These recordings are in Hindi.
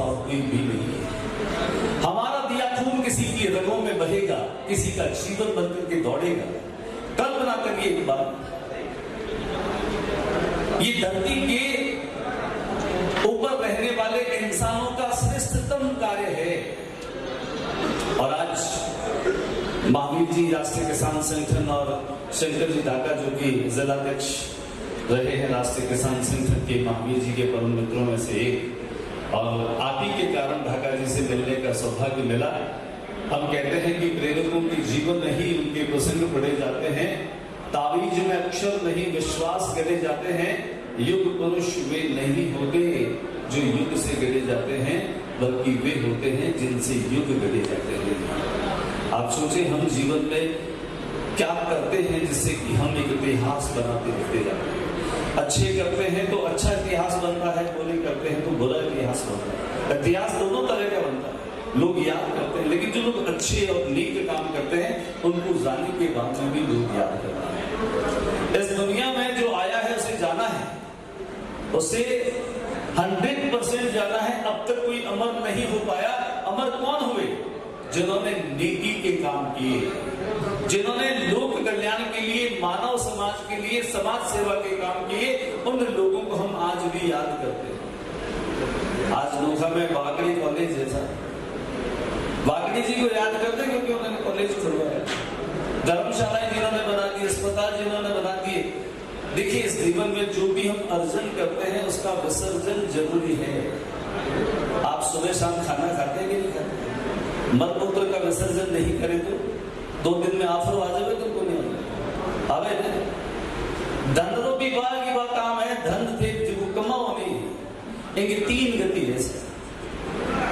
और कोई भी नहीं है। हमारा दिया खून किसी की रगों में बहेगा, किसी का जीवन बनकर के दौड़ेगा। कल्पना करिए एक बार, ये धरती के ऊपर रहने वाले इंसानों का श्रेष्ठतम कार्य है। और आज महावीर जी राष्ट्रीय किसान संगठन और शंकर जी ढाका जो कि जिलाध्यक्ष रहे हैं राष्ट्रीय किसान संगठन के, महावीर जी के परम मित्रों में से एक, और आप ही के कारण ढाका जी से मिलने का सौभाग्य मिला। हम कहते हैं कि प्रेरकों के जीवन में ही उनके प्रसंग पढ़े जाते हैं, तावीज में अक्षर नहीं विश्वास करे जाते हैं। युग पुरुष वे नहीं होते जो युग से गढ़े जाते हैं, बल्कि वे होते हैं जिनसे युग गढ़े जाते हैं। आप सोचें हम जीवन में क्या करते हैं जिससे कि हम एक इतिहास बनाते रहते जाते हैं। अच्छे करते हैं तो अच्छा इतिहास बनता है, बुरे करते हैं तो बुरा इतिहास बनता है। इतिहास दोनों तरह का बनता है, लोग याद करते हैं, लेकिन जो लोग अच्छे और नेक काम करते हैं उनको जाने के बाद में भी लोग याद करते हैं। इस दुनिया में जो आया है उसे जाना है, उसे 100% जाना है। अब तक कोई अमर नहीं हो पाया। अमर कौन हुए? जिन्होंने नेकी के काम किए, जिन्होंने लोक कल्याण के लिए, मानव समाज के लिए, समाज सेवा के काम किए, उन लोगों को हम आज भी याद करते हैं। आज नोखा में वाकड़ी कॉलेज जैसा, वाकड़ी जी को याद करते हैं क्योंकि उन्होंने कॉलेज खुलवाया, धर्मशालाएं जिन्होंने बना दी, अस्पताल जिन्होंने बना दिए। देखिए, इस जीवन में जो भी हम अर्जन करते हैं उसका विसर्जन जरूरी है। आप सुबह शाम खाना खाते हैं कि नहीं खाते? मलमूत्र का विसर्जन नहीं करें तो 2 दिन में आफरो आ जाए तो को नहीं आवे ना। धन रो भी बार की बात काम है, धन थे जो कमाओ नहीं। इनकी 3 गति है।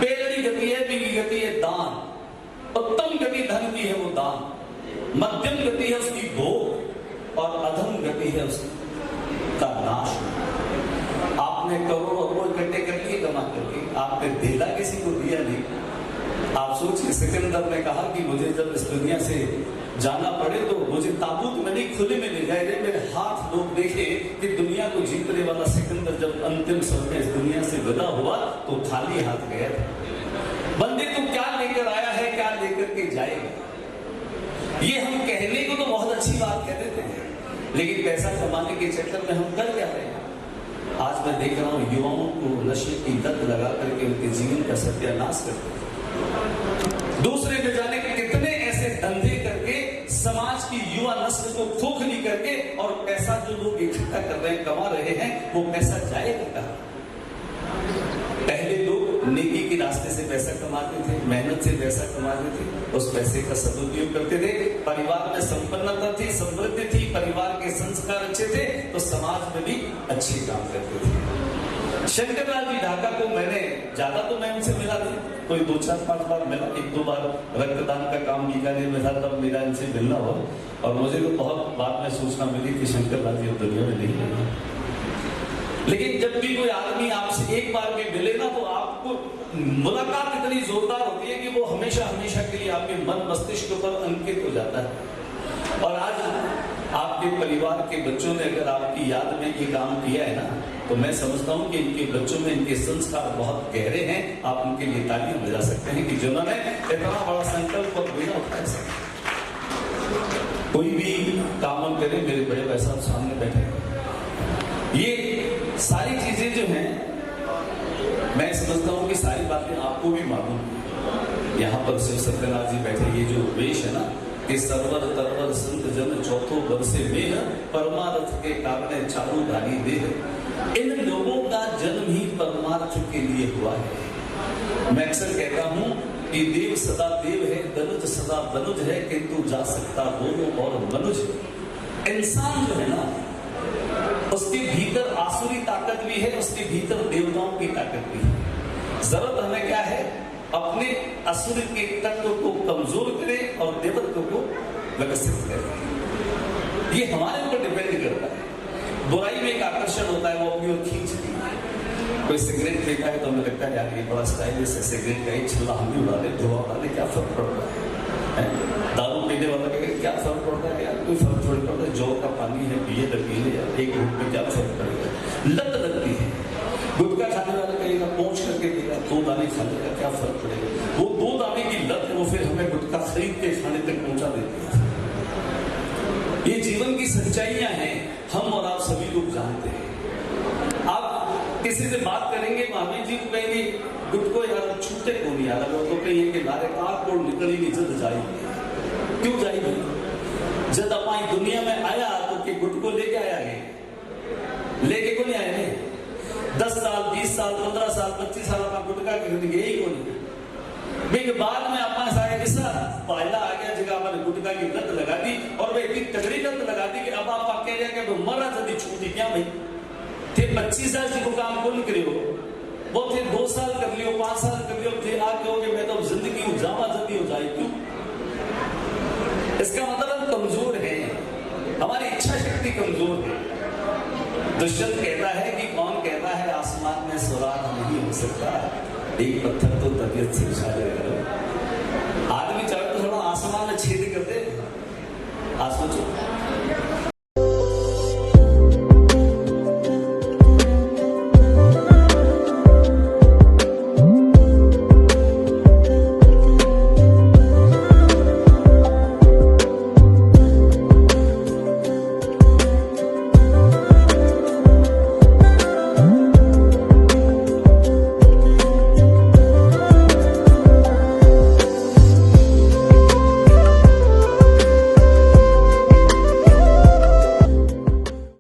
पहली गति है, बीगी गति है दान। उत्तम गति धन की है वो दान, मध्यम गति है उसकी भोग, और अधम गति है उसका नाश। आपने करोड़ों अरबों इकट्ठे कर लिए कमा करके, आपने देला किसी को दिया नहीं। आप सोचिए, सिकंदर ने कहा कि मुझे जब इस दुनिया से जाना पड़े तो मुझे ताबूत में नहीं खुले में ले जाए। मेरे हाथ लोग देखे कि दुनिया को जीतने वाला सिकंदर जब अंतिम समय इस दुनिया से विदा हुआ तो खाली हाथ गया था। बंदे तू क्या लेकर आया है, क्या लेकर के जाएगा? ये हम कहने को तो बहुत अच्छी बात कह देते हैं, लेकिन पैसा कमाने के चक्कर में हम कर क्या रहे हैं? आज मैं देख रहा हूं युवाओं को नशे की लत लगा करके उनके जीवन का सत्यानाश करते हैं। दूसरे न जाने के कितने ऐसे धंधे करके समाज की युवा नस्ल को खोखली करके, और पैसा जो लोग इकट्ठा कर रहे हैं, कमा रहे हैं, वो पैसा जाएगा कहां? पहले लोग नेकी के रास्ते से पैसा कमाते थे, मेहनत से पैसा कमाते थे, उस पैसे का सदुपयोग करते थे। परिवार में संपन्नता थी, समृद्धि थी, परिवार के संस्कार अच्छे थे, तो समाज में भी अच्छे काम करते थे। शंकरलाल जी ढाका को मैंने ज्यादा तो मैं उनसे मिला नहीं, कोई 2-4-5 बार मिला। 1-2 बार रक्तदान का काम बीकानेर में था, तब मेरा इनसे मिलना हुआ। और मुझे तो बहुत बाद में सूचना मिली कि शंकरलाल जी अब दुनिया में नहीं है। लेकिन जब भी कोई आदमी आपसे एक बार भी मिले ना, तो आपको मुलाकात इतनी जोरदार होती है कि वो हमेशा हमेशा के लिए आपके मन मस्तिष्क पर अंकित हो जाता है। और आज आपके परिवार के बच्चों ने अगर आपकी याद में ये काम किया है ना, तो मैं समझता हूं कि इनके बच्चों में इनके संस्कार बहुत गहरे हैं। आप उनके लिए तालियां बजा सकते हैं कि जिन्होंने इतना बड़ा संकल्प और बिना उठाए सके। कोई भी काम करे, मेरे बड़े भाई साहब सामने बैठे, ये सारी चीजें जो हैं, मैं समझता हूं कि सारी बातें आपको भी मालूम। यहाँ पर शिव सत्यनाथ जी बैठे, ये जो वेश है ना, कि सर्वर तरवर संत जन चौथो बरसे में परमार्थ के कारण चालू धारी देह। इन लोगों का जन्म ही परमार्थ के लिए हुआ है। मैं अक्सर कहता हूं कि देव सदा देव है, दनुज सदा दनुज है, किंतु जा सकता दोनों और मनुज। इंसान जो है ना, उसके भीतर आसुरी ताकत भी है, उसके भीतर देवताओं की ताकत भी है। जरूरत हमें क्या है? अपने असुर के तत्व को कमजोर करें और देवत्व को विकसित करें। ये हमारे ऊपर डिपेंड करता है। बुराई में एक आकर्षण होता है, वो अपनी ओर खींचती है। कोई सिगरेट फेंका है तो हमें लगता है यार ये बड़ा स्टाइलिश है, सिगरेट का एक छल्ला हम भी उड़ा ले, धुआं उड़ा ले, क्या फर्क पड़ता है? दारू पीने वाला कहेगा क्या फर्क पड़ता है यार? कोई फर्क थोड़ी पड़ता है, जौ का पानी है, पिए तो पी ले यार, एक घूट में क्या फर्क पड़ेगा? लत लगती है। गुटखा खाने वाला कहेगा पहुंच करके देगा, 2 दाने खा लेगा, क्या फर्क पड़ेगा। वो 2 दाने की लत वो फिर हमें गुटखा खरीद के खाने तक पहुंचा देती है। ये जीवन की सच्चाइयां हैं, हम और आप सभी लोग जानते हैं। आप किसी से बात करेंगे, महावीर जी को कहेंगे गुटको यार छूटे को नहीं आ रहा, तो कहिए कि नारे कार कोड निकली नहीं, जल्द जाएगी। क्यों जाएगी? जब अपनी दुनिया में आया तो के गुटको लेके आया है, लेके को नहीं आया नहीं। 10 साल 20 साल 15 साल 25 साल अपना गुटका गई को नहीं। के बाद में अपना सारे किस्सा पहला आ गया जगह हमारे गुटका की लत लगा दी, और वे इतनी तगड़ी लत लगा दी कि अब आप कह रहे कि मरा जल्दी छूटी क्या भाई थे 25 साल से काम कौन करे हो, वो थे 2 साल कर लियो 5 साल कर लियो, थे आप कहोगे मैं तो जिंदगी उजामा जल्दी हो जाए। क्यों? इसका मतलब हम कमजोर है, हमारी इच्छा शक्ति कमजोर है। दुष्यंत कहता है कि कौन कहता है आसमान में सुराग नहीं हो सकता, एक पत्थर तो तबीयत से उछाले करो। आदमी चाहे तो थोड़ा आसमान में छेद कर दे, आसमान